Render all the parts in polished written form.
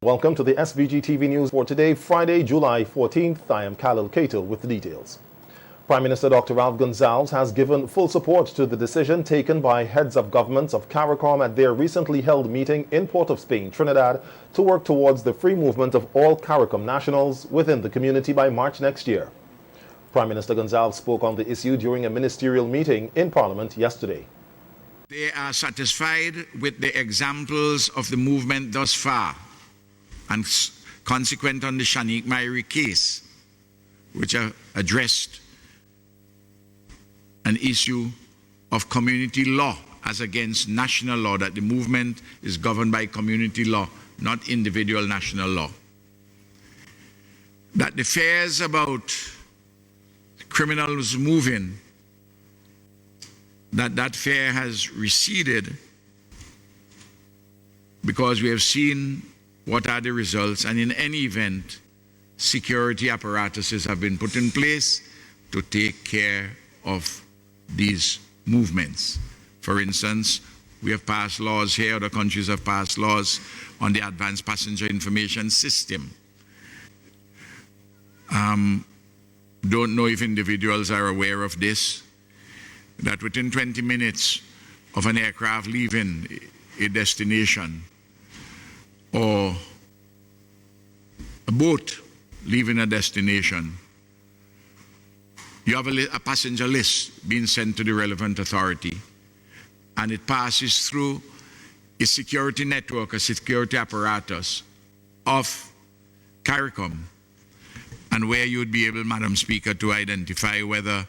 Welcome to the SVG-TV news for today, Friday, July 14th. I am Khalil Kato with the details. Prime Minister Dr. Ralph Gonsalves has given full support to the decision taken by heads of governments of CARICOM at their recently held meeting in Port of Spain, Trinidad, to work towards the free movement of all CARICOM nationals within the community by March next year. Prime Minister Gonsalves spoke on the issue during a ministerial meeting in Parliament yesterday. They are satisfied with the examples of the movement thus far, and consequent on the Shanique Myrie case, which addressed an issue of community law as against national law, that the movement is governed by community law, not individual national law. That the fears about criminals moving, that fear has receded because we have seen what are the results, and in any event, security apparatuses have been put in place to take care of these movements. For instance, we have passed laws here, other countries have passed laws on the Advanced Passenger Information System. Don't know if individuals are aware of this, that within 20 minutes of an aircraft leaving a destination, or a boat leaving a destination, you have a passenger list being sent to the relevant authority, and it passes through a security network, a security apparatus of CARICOM, and where you would be able, Madam Speaker, to identify whether,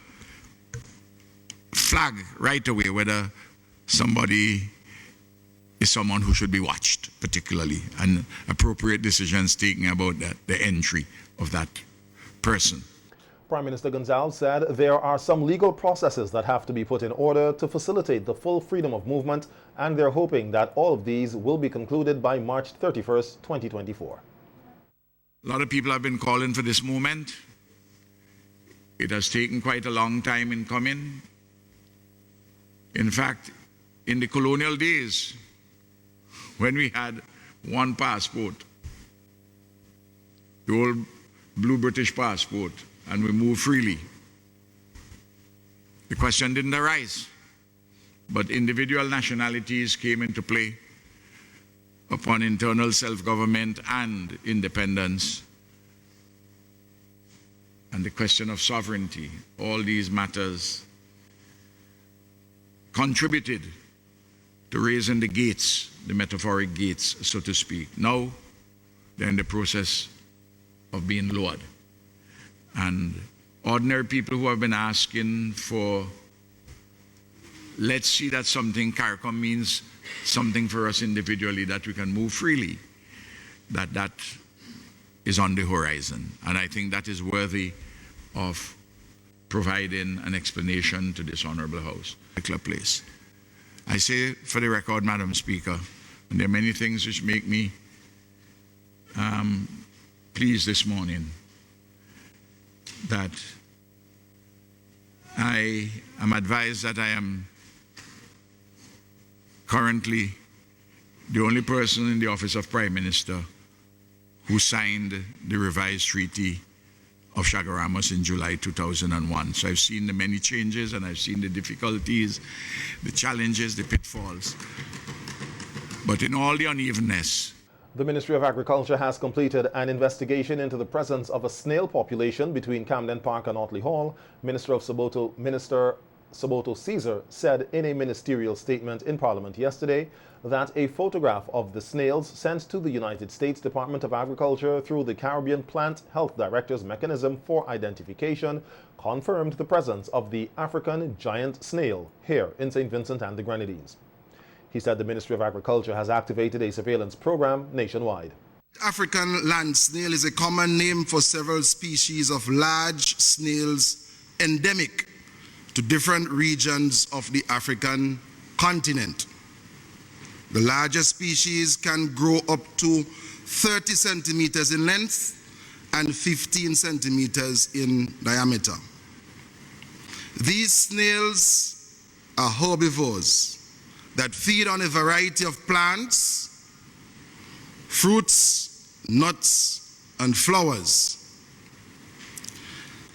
flag right away whether somebody is someone who should be watched particularly, and appropriate decisions taken about the entry of that person. Prime Minister Gonsalves said there are some legal processes that have to be put in order to facilitate the full freedom of movement, and they're hoping that all of these will be concluded by March 31st, 2024. A lot of people have been calling for this movement. It has taken quite a long time in coming. In fact, in the colonial days, when we had one passport, the old blue British passport, and we moved freely, the question didn't arise. But individual nationalities came into play upon internal self-government and independence, and the question of sovereignty. All these matters contributed to raising the gates, the metaphoric gates, so to speak. Now, they're in the process of being lowered. And ordinary people who have been asking for, let's see that something, CARICOM means something for us individually, that we can move freely, that is on the horizon. And I think that is worthy of providing an explanation to this Honorable House. Place. I say for the record, Madam Speaker, and there are many things which make me pleased this morning, that I am advised that I am currently the only person in the office of Prime Minister who signed the revised Treaty of Chaguaramas in July 2001. So I've seen the many changes, and I've seen the difficulties, the challenges, the pitfalls. But in all the unevenness, the Ministry of Agriculture has completed an investigation into the presence of a snail population between Camden Park and Otley Hall. Minister Soboto Caesar said in a ministerial statement in Parliament yesterday that a photograph of the snails sent to the United States Department of Agriculture through the Caribbean Plant Health Director's mechanism for identification confirmed the presence of the African giant snail here in St. Vincent and the Grenadines. He said the Ministry of Agriculture has activated a surveillance program nationwide. African land snail is a common name for several species of large snails endemic to different regions of the African continent. The largest species can grow up to 30 centimeters in length and 15 centimeters in diameter. These snails are herbivores that feed on a variety of plants, fruits, nuts, and flowers.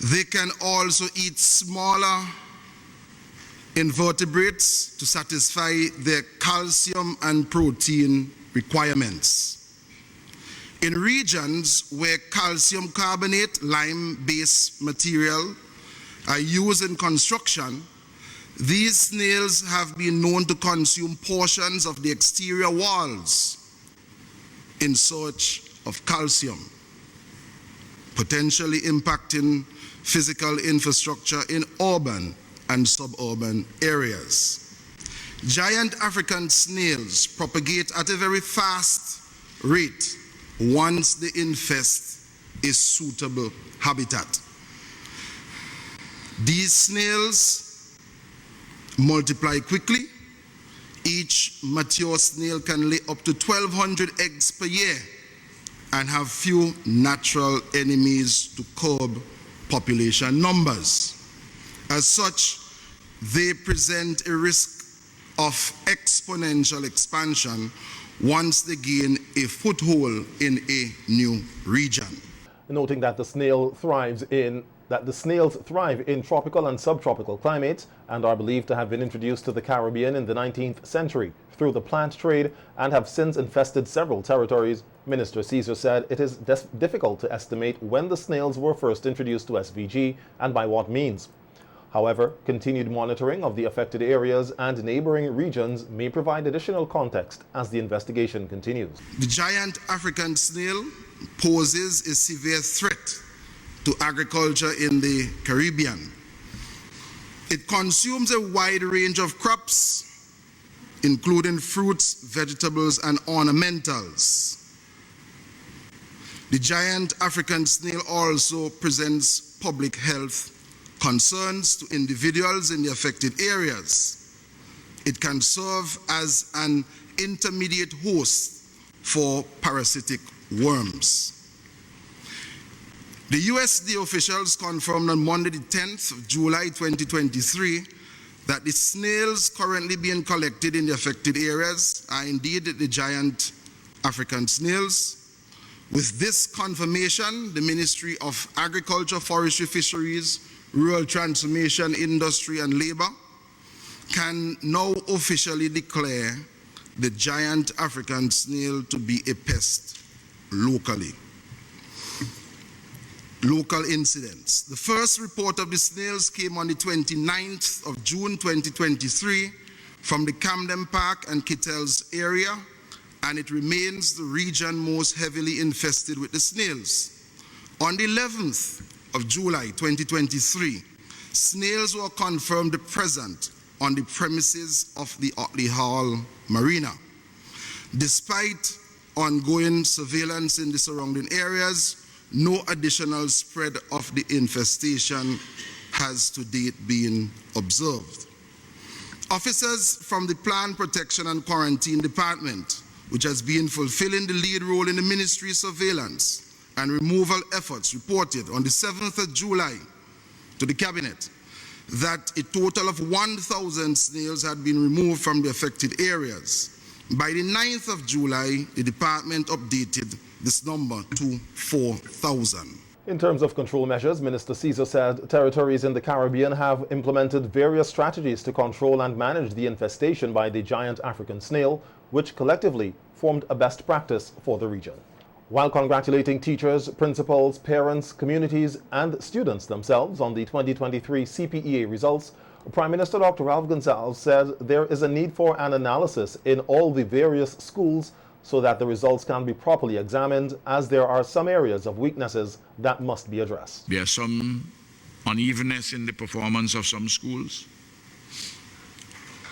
They can also eat smaller invertebrates to satisfy their calcium and protein requirements. In regions where calcium carbonate, lime-based material are used in construction, these snails have been known to consume portions of the exterior walls in search of calcium, potentially impacting physical infrastructure in urban and suburban areas. Giant African snails propagate at a very fast rate once they infest a suitable habitat. These snails multiply quickly. Each mature snail can lay up to 1,200 eggs per year and have few natural enemies to curb population numbers. As such, they present a risk of exponential expansion once they gain a foothold in a new region. Noting that the snails thrive in tropical and subtropical climates and are believed to have been introduced to the Caribbean in the 19th century through the plant trade and have since infested several territories, Minister Caesar said it is difficult to estimate when the snails were first introduced to SVG and by what means. However, continued monitoring of the affected areas and neighboring regions may provide additional context as the investigation continues. The giant African snail poses a severe threat to agriculture in the Caribbean. It consumes a wide range of crops, including fruits, vegetables, and ornamentals. The giant African snail also presents public health concerns to individuals in the affected areas. It can serve as an intermediate host for parasitic worms. The USDA officials confirmed on Monday the 10th of July 2023 that the snails currently being collected in the affected areas are indeed the giant African snails. With this confirmation, the Ministry of Agriculture, Forestry, Fisheries, Rural Transformation, Industry and Labor can now officially declare the giant African snail to be a pest locally. Local incidents. The first report of the snails came on the 29th of June 2023 from the Camden Park and Kittels area, and it remains the region most heavily infested with the snails. On the 11th of July 2023, snails were confirmed present on the premises of the Otley Hall Marina. Despite ongoing surveillance in the surrounding areas, no additional spread of the infestation has to date been observed. Officers from the Plant Protection and Quarantine Department, which has been fulfilling the lead role in the ministry's surveillance and removal efforts, reported on the 7th of July to the Cabinet that a total of 1,000 snails had been removed from the affected areas. By the 9th of July, the department updated this number to 4,000. In terms of control measures, Minister Caesar said territories in the Caribbean have implemented various strategies to control and manage the infestation by the giant African snail, which collectively formed a best practice for the region. While congratulating teachers, principals, parents, communities, and students themselves on the 2023 CPEA results, Prime Minister Dr. Ralph Gonsalves said there is a need for an analysis in all the various schools so that the results can be properly examined, as there are some areas of weaknesses that must be addressed. There's some unevenness in the performance of some schools,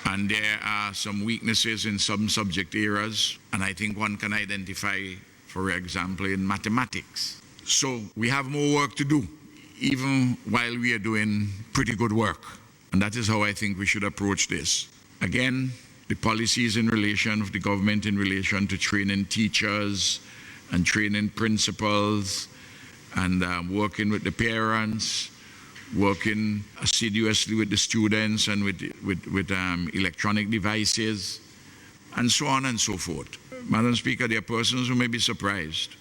and there are some weaknesses in some subject areas, and I think one can identify, for example, in mathematics. So we have more work to do, even while we are doing pretty good work. And that is how I think we should approach this. Again, the policies in relation of the government in relation to training teachers and training principals and working with the parents, working assiduously with the students and with electronic devices, and so on and so forth. Madam Speaker, there are persons who may be surprised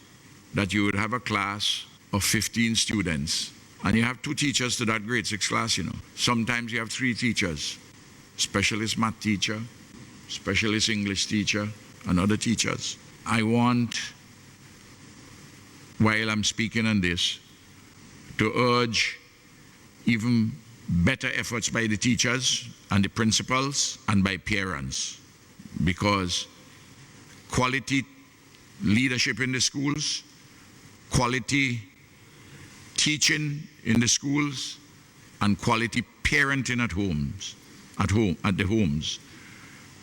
that you would have a class of 15 students, and you have 2 teachers to that grade 6 class, you know. Sometimes you have 3 teachers, specialist math teacher, specialist English teacher, and other teachers. I want, while I'm speaking on this, to urge even better efforts by the teachers and the principals and by parents, because quality leadership in the schools, quality teaching in the schools, and quality parenting at the homes,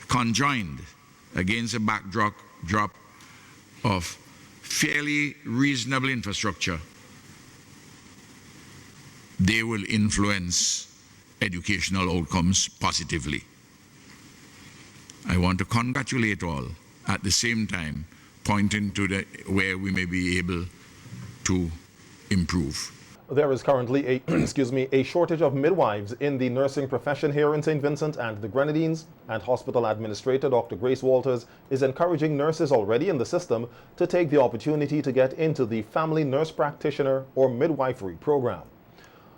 conjoined against a backdrop of fairly reasonable infrastructure, they will influence educational outcomes positively. I want to congratulate all, at the same time pointing to where we may be able to improve. There is currently a shortage of midwives in the nursing profession here in St. Vincent and the Grenadines, and Hospital Administrator Dr. Grace Walters is encouraging nurses already in the system to take the opportunity to get into the Family Nurse Practitioner or Midwifery program.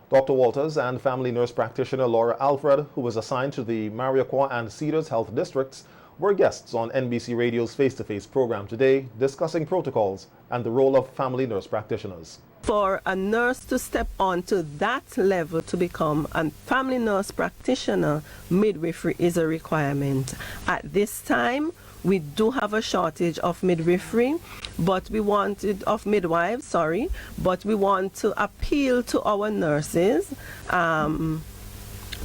Dr. Walters and family nurse practitioner Laura Alfred, who was assigned to the Mariaqua and Cedars Health Districts, were guests on NBC Radio's face-to-face program today, discussing protocols and the role of family nurse practitioners. For a nurse to step on to that level to become a family nurse practitioner, midwifery is a requirement. At this time, we do have a shortage of midwifery, but we wanted of midwives, but we want to appeal to our nurses.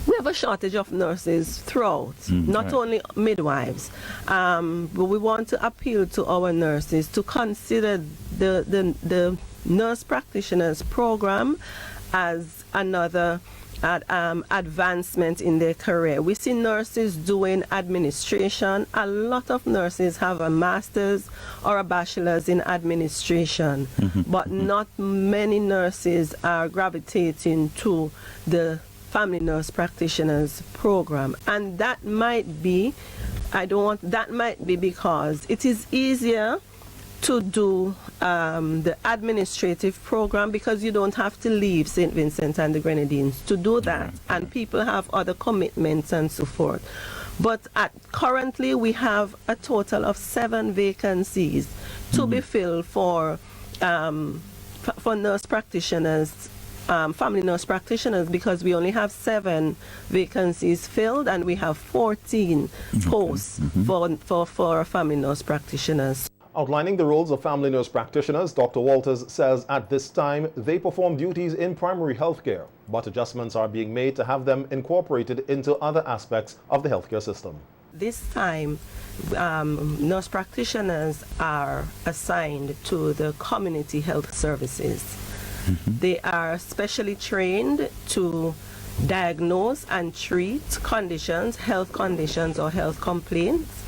We have a shortage of nurses throughout, not only midwives. But we want to appeal to our nurses to consider the nurse practitioners program as another advancement in their career. We see nurses doing administration. A lot of nurses have a master's or a bachelor's in administration, but not many nurses are gravitating to the family nurse practitioners program. And that might be, because it is easier to do the administrative program, because you don't have to leave St. Vincent and the Grenadines to do that, and people have other commitments and so forth. But currently we have a total of 7 vacancies to be filled for nurse practitioners, family nurse practitioners, because we only have 7 vacancies filled and we have 14 posts for family nurse practitioners. Outlining the roles of family nurse practitioners, Dr. Walters says at this time they perform duties in primary health care, but adjustments are being made to have them incorporated into other aspects of the healthcare system. This time, nurse practitioners are assigned to the community health services. They are specially trained to diagnose and treat conditions, health conditions or health complaints.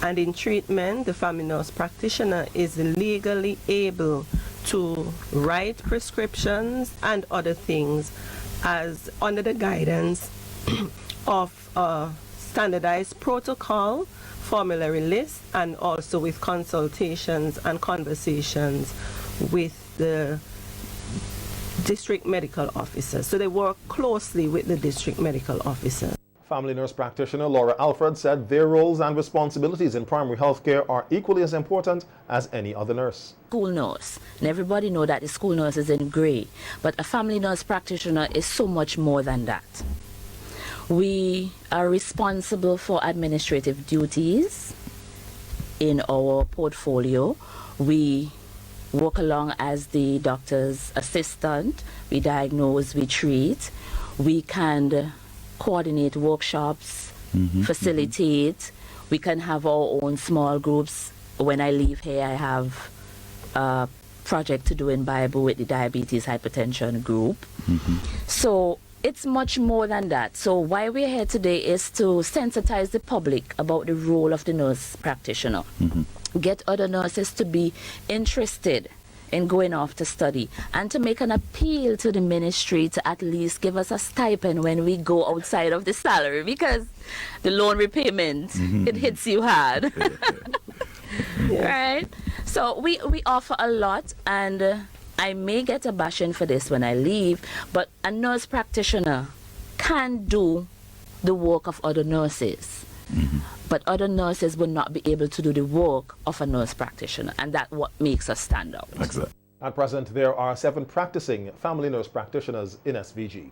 And in treatment, the family nurse practitioner is legally able to write prescriptions and other things as under the guidance of a standardized protocol, formulary list, and also with consultations and conversations with the district medical officers. So they work closely with the district medical officers. Family nurse practitioner Laura Alfred said their roles and responsibilities in primary health care are equally as important as any other nurse. School nurse, and everybody know that the school nurse is in grey, but a family nurse practitioner is so much more than that. We are responsible for administrative duties in our portfolio. We work along as the doctor's assistant. We diagnose, we treat. We can coordinate workshops, facilitate. We can have our own small groups. When I leave here, I have a project to do in Bible with the diabetes hypertension group. So it's much more than that. So why we're here today is to sensitize the public about the role of the nurse practitioner. Get other nurses to be interested in going off to study, and to make an appeal to the ministry to at least give us a stipend when we go outside of the salary, because the loan repayment, it hits you hard. Yes. Right? So we offer a lot, and I may get a bashing for this when I leave, but a nurse practitioner can do the work of other nurses. But other nurses will not be able to do the work of a nurse practitioner, and that's what makes us stand out. Exactly. At present, there are 7 practicing family nurse practitioners in SVG.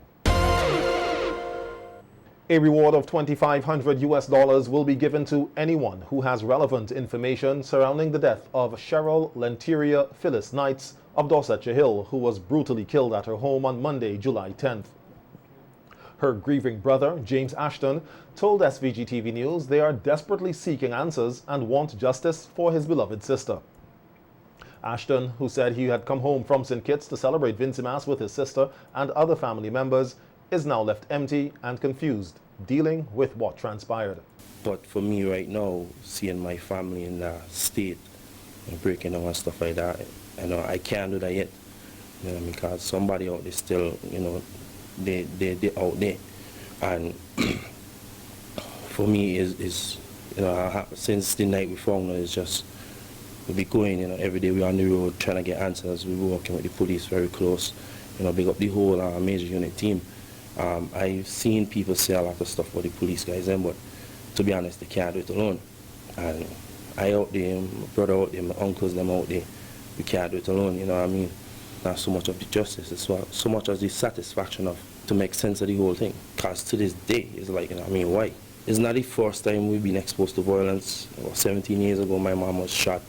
A reward of $2,500 will be given to anyone who has relevant information surrounding the death of Cheryl Lenteria Phyllis Knights of Dorsetshire Hill, who was brutally killed at her home on Monday, July 10th. Her grieving brother, James Ashton, told SVG-TV News they are desperately seeking answers and want justice for his beloved sister. Ashton, who said he had come home from St. Kitts to celebrate Vincimas with his sister and other family members, is now left empty and confused, dealing with what transpired. But for me right now, seeing my family in that state and breaking down and stuff like that, I know I can't do that yet. You know, because somebody out there still, you know, they out there. And for me is you know, since the night we found her, it's just we be going, you know, every day we're on the road trying to get answers. We were working with the police very close, you know, big up the whole major unit team. I've seen people say a lot of stuff about the police guys, but to be honest, they can't do it alone. And I out there, my brother out there, my uncles them out there, we can't do it alone, you know what I mean? Not so much of the justice, it's so much as the satisfaction of to make sense of the whole thing. Because to this day, it's like, you know, I mean, why? It's not the first time we've been exposed to violence. 17 years ago, my mom was shot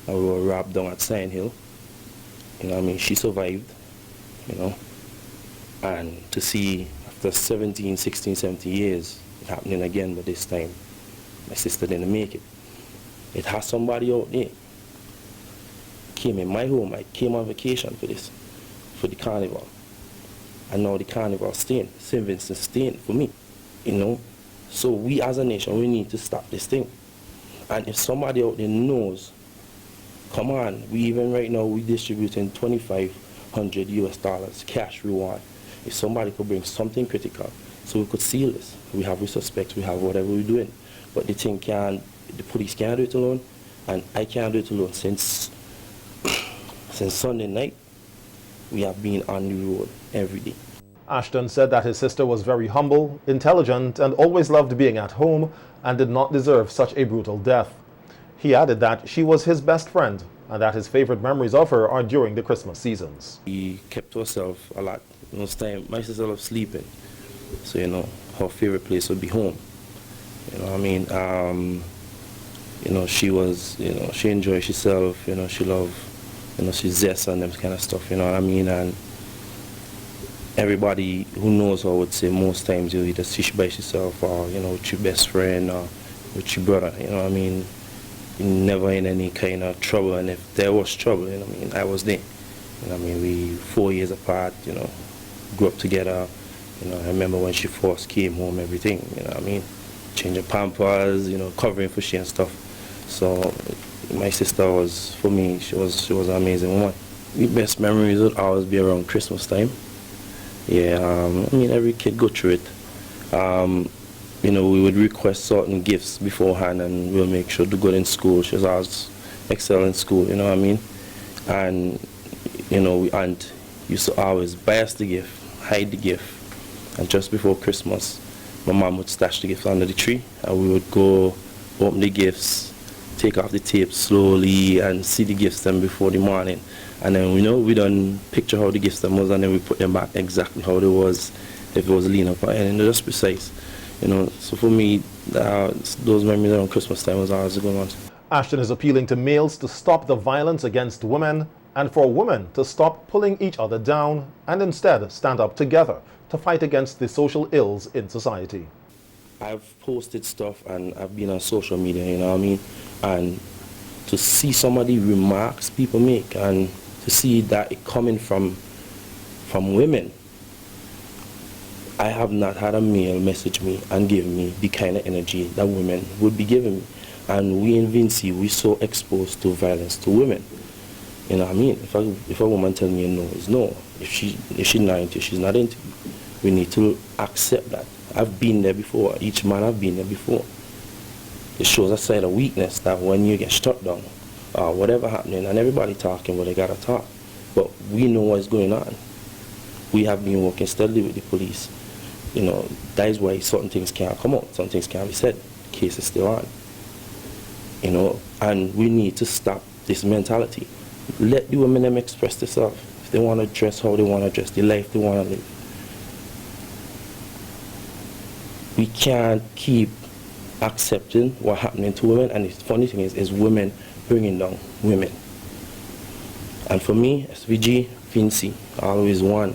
and we were robbed down at Sign Hill. You know what I mean? She survived, you know. And to see after 17, 16, 17 years, it happening again, but this time, my sister didn't make it. It has somebody out there. Came in my home, I came on vacation for this, for the carnival. And now the carnival staying, St. Vincent staying for me, you know. So we as a nation, we need to stop this thing. And if somebody out there knows, come on, we even right now, we distributing $2,500 cash reward. If somebody could bring something critical, so we could seal this. We have suspects, we have whatever we're doing. But the thing the police can't do it alone, and I can't do it alone. Since Sunday night, we have been on the road every day. Ashton said that his sister was very humble, intelligent, and always loved being at home and did not deserve such a brutal death. He added that she was his best friend and that his favorite memories of her are during the Christmas seasons. He kept to herself a lot. Most time, my sister loved sleeping, so you know, her favorite place would be home. You know what I mean? You know, she was, you know, she enjoyed herself. You know, she loved, you know, she's zest and them kind of stuff. You know what I mean? And everybody who knows her would say most times you either see she by yourself or, you know, with your best friend or with your brother. You know what I mean? You're never in any kind of trouble, and if there was trouble, you know what I mean, I was there. You know what I mean? We 4 years apart, you know, grew up together. You know, I remember when she first came home, everything, you know what I mean? Changing pampers, you know, covering for she and stuff. So my sister was, for me, she was an amazing woman. The best memories would always be around Christmas time. Yeah, I mean, every kid go through it. You know, we would request certain gifts beforehand and we'll make sure to do good in school. She was always excel in school, you know what I mean? And, you know, aunt used to always buy us the gift, hide the gift. And just before Christmas, my mom would stash the gift under the tree and we would go open the gifts, take off the tape slowly and see the gifts then before the morning. And then, you know, we done picture how the gifts them was and then we put them back exactly how they was, if it was lean up and they're just precise. You know, so for me, those memories around Christmas time was always a good one. Ashton is appealing to males to stop the violence against women and for women to stop pulling each other down and instead stand up together to fight against the social ills in society. I've posted stuff and I've been on social media, you know what I mean? And to see some of the remarks people make and to see that it coming from women, I have not had a male message me and give me the kind of energy that women would be giving me. And we in Vinci, we're so exposed to violence to women. You know what I mean? If a woman tells me no, it's no. If she's not into you, she's not into you. We need to accept that. I've been there before. Each man I've been there before. it shows a side of weakness that when you get struck down or whatever happening, and everybody talking, but they gotta talk. But we know what's going on. We have been working steadily with the police. You know, that is why certain things can't come out, some things can't be said. The case is still on. You know, and we need to stop this mentality. Let the women them express themselves. If they want to dress how they want to dress, the life they want to live. We can't keep accepting what's happening to women, and the funny thing is women bringing down women. And for me, SVG, Vinci, always one.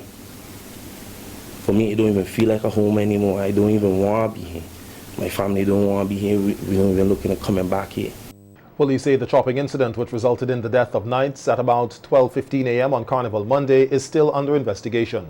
For me, it don't even feel like a home anymore. I don't even want to be here. My family don't want to be here. We don't even looking at coming back here. Police say the chopping incident, which resulted in the death of Knights at about 12:15 a.m. on Carnival Monday, is still under investigation.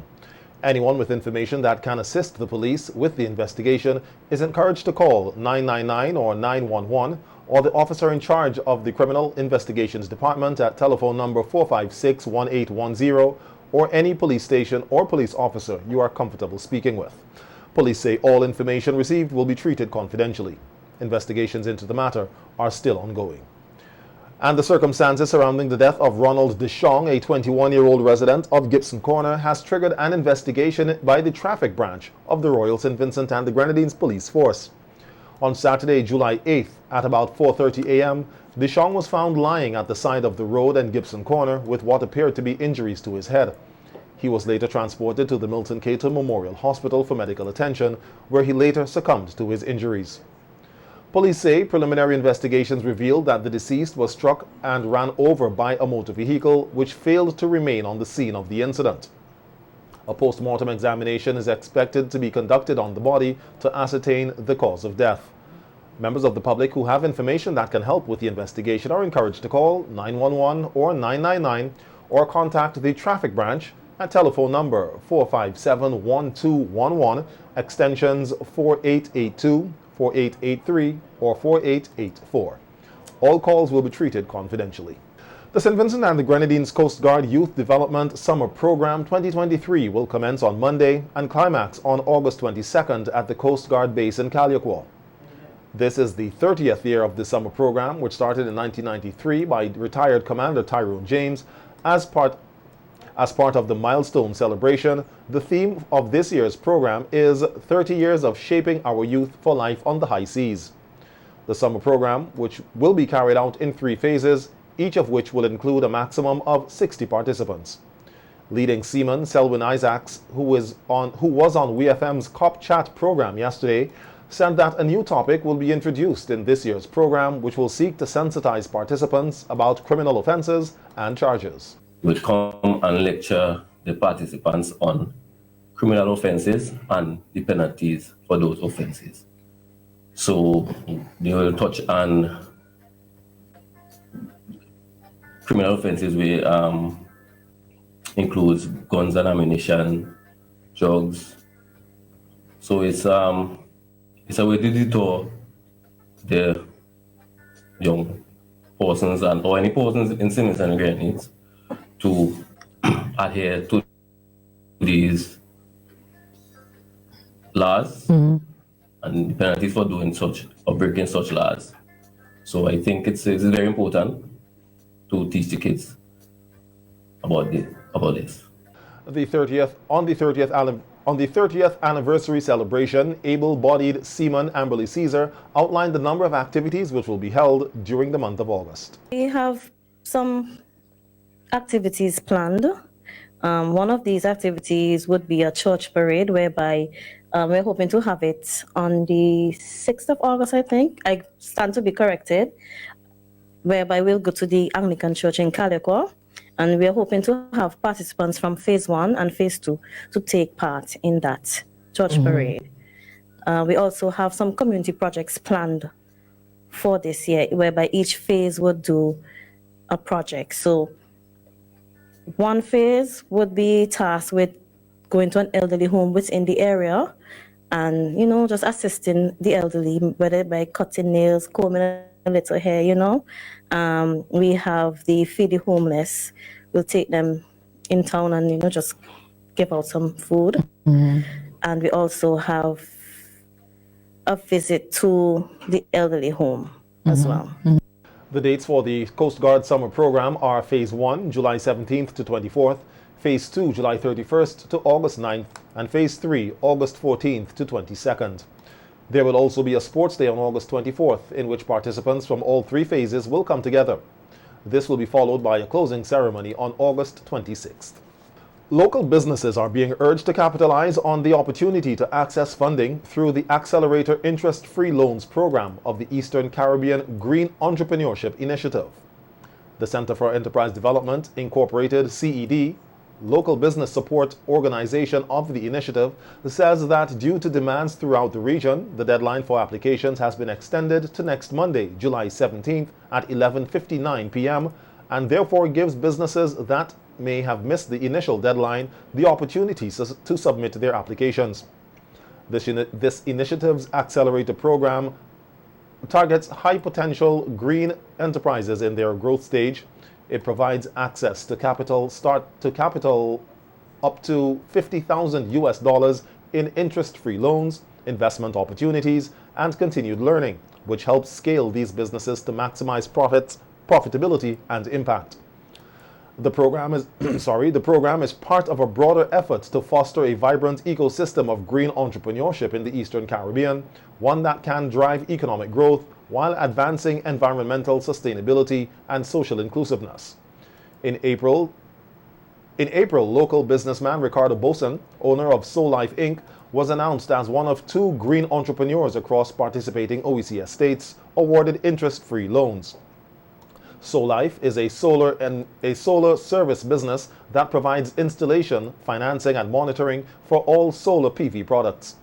Anyone with information that can assist the police with the investigation is encouraged to call 999 or 911 or the officer in charge of the Criminal Investigations Department at telephone number 456-1810 or any police station or police officer you are comfortable speaking with. Police say all information received will be treated confidentially. Investigations into the matter are still ongoing. And the circumstances surrounding the death of Ronald DeShong, a 21-year-old resident of Gibson Corner, has triggered an investigation by the traffic branch of the Royal St. Vincent and the Grenadines Police Force. On Saturday, July 8th, at about 4:30 a.m., DeShong was found lying at the side of the road in Gibson Corner with what appeared to be injuries to his head. He was later transported to the Milton Cato Memorial Hospital for medical attention, where he later succumbed to his injuries. Police say preliminary investigations revealed that the deceased was struck and ran over by a motor vehicle which failed to remain on the scene of the incident. A post-mortem examination is expected to be conducted on the body to ascertain the cause of death. Members of the public who have information that can help with the investigation are encouraged to call 911 or 999 or contact the traffic branch at telephone number 457-1211, extensions 4882, 4883, or 4884. All calls will be treated confidentially. The St. Vincent and the Grenadines Coast Guard Youth Development Summer Program 2023 will commence on Monday and climax on August 22nd at the Coast Guard Base in Julyc. This is the 30th year of the summer program, which started in 1993 by retired Commander Tyrone James. As part of the milestone celebration, the theme of this year's program is 30 years of shaping our youth for life on the high seas. The summer program, which will be carried out in 3 phases, each of which will include a maximum of 60 participants. Leading seaman Selwyn Isaacs, who was on WeFM's Cop Chat program yesterday, said that a new topic will be introduced in this year's program, which will seek to sensitize participants about criminal offenses and charges. Will come and lecture the participants on criminal offenses and the penalties for those offenses. So they will touch on criminal offenses which includes guns and ammunition, drugs. So it's a way to deter the young persons or any persons in St. Vincent and Grenadines to adhere to these laws and the penalties for doing such or breaking such laws. So I think it's very important to teach the kids about this. On the 30th anniversary celebration, able-bodied seaman Amberly Caesar outlined the number of activities which will be held during the month of August. We have some activities planned. One of these activities would be a church parade, whereby we're hoping to have it on the 6th of August, I think. I stand to be corrected, whereby we'll go to the Anglican Church in Julyc, and we're hoping to have participants from phase 1 and phase 2 to take part in that church parade. We also have some community projects planned for this year, whereby each phase would do a project. So one phase would be tasked with going to an elderly home within the area and, just assisting the elderly, whether by cutting nails, combing a little hair, We have the Feed the Homeless. We'll take them in town and, just give out some food. And we also have a visit to the elderly home as well. The dates for the Coast Guard Summer Program are Phase 1, July 17th to 24th, Phase 2, July 31st to August 9th, and Phase 3, August 14th to 22nd. There will also be a sports day on August 24th, in which participants from all three phases will come together. This will be followed by a closing ceremony on August 26th. Local businesses are being urged to capitalize on the opportunity to access funding through the Accelerator Interest-Free Loans Program of the Eastern Caribbean Green Entrepreneurship Initiative. The Center for Enterprise Development, Incorporated, CED, local business support organization of the initiative, says that due to demands throughout the region, the deadline for applications has been extended to next Monday, July 17th at 11:59 p.m., and therefore gives businesses that may have missed the initial deadline the opportunity to submit their applications. This initiative's Accelerator program targets high-potential green enterprises in their growth stage. It provides access to capital up to $50,000 in interest-free loans, investment opportunities, and continued learning, which helps scale these businesses to maximize profitability, and impact. The program is part of a broader effort to foster a vibrant ecosystem of green entrepreneurship in the Eastern Caribbean, one that can drive economic growth while advancing environmental sustainability and social inclusiveness. In April, local businessman Ricardo Boson, owner of Julyc Inc., was announced as one of 2 green entrepreneurs across participating OECS states awarded interest-free loans. Julyc is a solar service business that provides installation, financing, and monitoring for all solar PV products.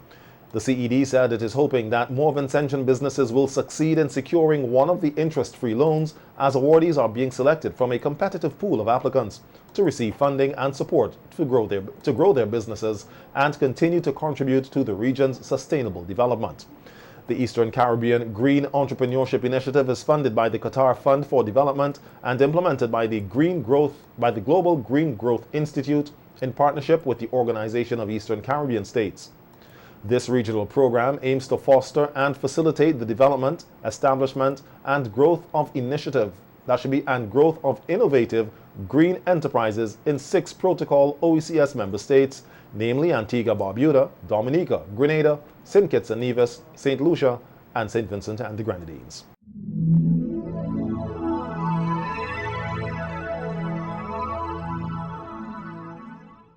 The CED said it is hoping that more Vincentian businesses will succeed in securing one of the interest-free loans, as awardees are being selected from a competitive pool of applicants to receive funding and support to grow their businesses and continue to contribute to the region's sustainable development. The Eastern Caribbean Green Entrepreneurship Initiative is funded by the Qatar Fund for Development and implemented by the Global Green Growth Institute in partnership with the Organization of Eastern Caribbean States. This regional program aims to foster and facilitate the development, establishment, and growth of innovative green enterprises in 6 protocol OECS member states, namely Antigua, Barbuda, Dominica, Grenada, St. Kitts and Nevis, St. Lucia, and St. Vincent and the Grenadines.